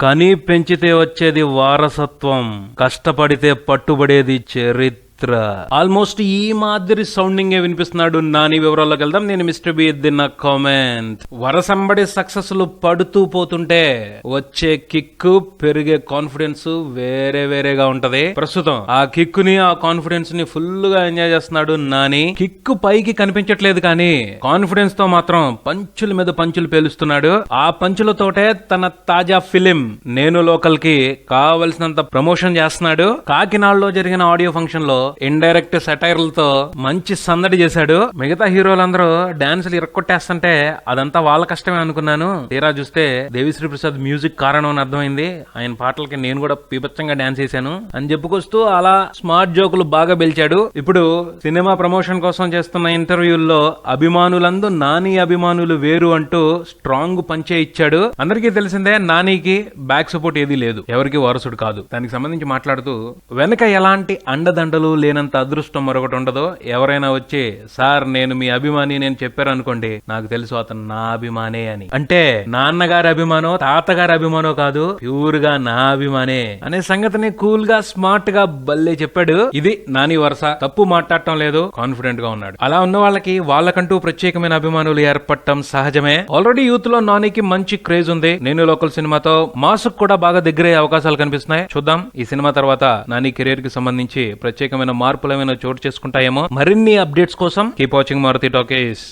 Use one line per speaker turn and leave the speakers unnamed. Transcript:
కని పెంచితే వచ్చేది వారసత్వం, కష్టపడితే పట్టుబడేది చరిత్ర. ఆల్మోస్ట్ ఈ మాదిరి సౌండింగ్ వినిపిస్తున్నాడు నాని. వివరాల్లోకి వెళ్దాం. నేను మిస్టర్ బి దిన్న కామెంట్. వరసంబడి సక్సెస్ లు పడుతూ పోతుంటే వచ్చే కిక్కు, పెరిగే కాన్ఫిడెన్స్ వేరేగా ఉంటది. ప్రస్తుతం ఆ కిక్కు ని, ఆ కాన్ఫిడెన్స్ ని ఫుల్ గా ఎంజాయ్ చేస్తున్నాడు నాని. కిక్కు పైకి కనిపించట్లేదు కానీ కాన్ఫిడెన్స్ తో మాత్రం పంచుల మీద పంచులు పేలుస్తున్నాడు. ఆ పంచులతోటే తన తాజా ఫిలిం నేను లోకల్ కి కావలసినంత ప్రమోషన్ చేస్తున్నాడు. కాకినాడలో జరిగిన ఆడియో ఫంక్షన్ లో ఇండైరెక్ట్ సెటైర్లతో మంచి సందడి చేశాడు. మిగతా హీరోలందరూ డాన్సులు ఇరక్కొట్టేస్తుంటే అదంతా వాళ్ళ కష్టమే అనుకున్నాను. తీరా చూస్తే దేవిశ్రీ ప్రసాద్ మ్యూజిక్ కారణం అని అర్థమైంది. ఆయన పాటలకి నేను కూడా పీపచ్చంగా డాన్స్ చేశాను అని చెప్పుకొస్తూ అలా స్మార్ట్ జోకులు బాగా బెల్చాడు. ఇప్పుడు సినిమా ప్రమోషన్ కోసం చేస్తున్న ఇంటర్వ్యూల్లో అభిమానులందు నాని అభిమానులు వేరు అంటూ స్ట్రాంగ్ పంచే ఇచ్చాడు. అందరికీ తెలిసిందే నానికి బ్యాక్ సపోర్ట్ ఏదీ లేదు, ఎవరికి వారసుడు కాదు. దానికి సంబంధించి మాట్లాడుతూ వెనక ఎలాంటి అండదండలు లేనంత అదృష్టం మరొకటి ఉండదు. ఎవరైనా వచ్చి సార్ నేను మీ అభిమాని నేను చెప్పారనుకోండి, నాకు తెలుసు అతను నా అభిమానే అని. అంటే నాన్నగారి అభిమానో తాతగారి అభిమానో కాదు, ప్యూర్ గా నా అభిమానే అనే సంగతిని కూల్ గా స్మార్ట్ గా బల్లే చెప్పాడు. ఇది నాని వరుస. తప్పు మాట్లాడటం లేదు, కాన్ఫిడెంట్ గా ఉన్నాడు. అలా ఉన్న వాళ్ళకి వాళ్ళకంటూ ప్రత్యేకమైన అభిమానులు ఏర్పడటం సహజమే. ఆల్రెడీ యూత్ లో నానికి మంచి క్రేజ్ ఉంది. నేను లోకల్ సినిమాతో మాసుకు కూడా బాగా దగ్గరే అవకాశాలు కనిపిస్తున్నాయి. చూద్దాం ఈ సినిమా తర్వాత నాని కెరీర్ కి సంబంధించి ప్రత్యేకమైన మార్పులు ఏమైనా చోటు చేసుకుంటాయేమో. మరిన్ని అప్డేట్స్ కోసం కీప్ వాచింగ్ మారుతి టాకీస్.